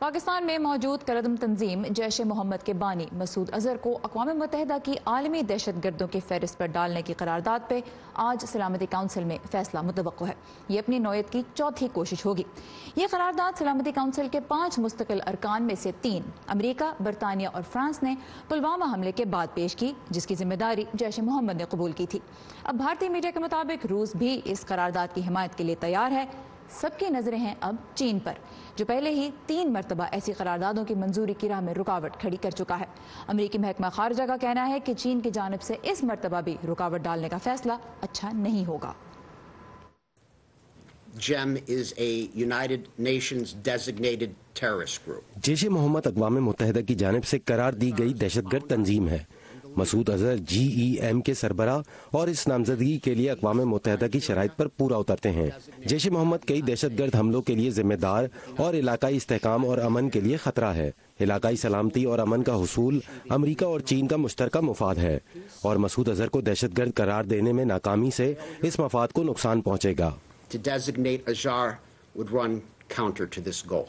پاکستان میں موجود کردم تنظیم جیش محمد کے بانی مسعود اظہر کو اقوام متحدہ کی عالمی دہشت گردوں کی فہرست پر ڈالنے کی قرارداد پہ آج سلامتی کونسل میں فیصلہ متوقع ہے۔ یہ اپنی نوعیت کی چوتھی کوشش ہوگی۔ یہ قرارداد سلامتی کونسل کے 5 مستقل ارکان میں سے 3 امریکہ، برطانیہ اور فرانس نے پلوامہ حملے کے بعد پیش کی، جس کی ذمہ داری جیش محمد نے قبول کی تھی۔ اب بھارتی میڈیا کے مطابق روس بھی اس قرارداد کی حمایت کے لیے تیار ہے۔ سب کی نظریں ہیں اب چین پر، جو پہلے ہی 3 مرتبہ ایسی قراردادوں کی منظوری کی راہ میں رکاوٹ کھڑی کر چکا ہے۔ امریکی محکمہ خارجہ کا کہنا ہے کہ چین کی جانب سے اس مرتبہ بھی رکاوٹ ڈالنے کا فیصلہ اچھا نہیں ہوگا۔ JEM is a United Nations designated terrorist group. Jaish محمد اقوام متحدہ کی جانب سے قرار دی گئی دہشت گرد تنظیم ہے۔ مسعود اظہر GEM کے سربراہ اور اس نامزدگی کے لیے اقوام متحدہ کی شرائط پر پورا اترتے ہیں۔ جیش محمد کئی دہشت گرد حملوں کے لیے ذمہ دار اور علاقائی استحکام اور امن کے لیے خطرہ ہے۔ علاقائی سلامتی اور امن کا حصول امریکہ اور چین کا مشترکہ مفاد ہے، اور مسعود اظہر کو دہشت گرد قرار دینے میں ناکامی سے اس مفاد کو نقصان پہنچے گا۔ To designate Azhar would run counter to this goal.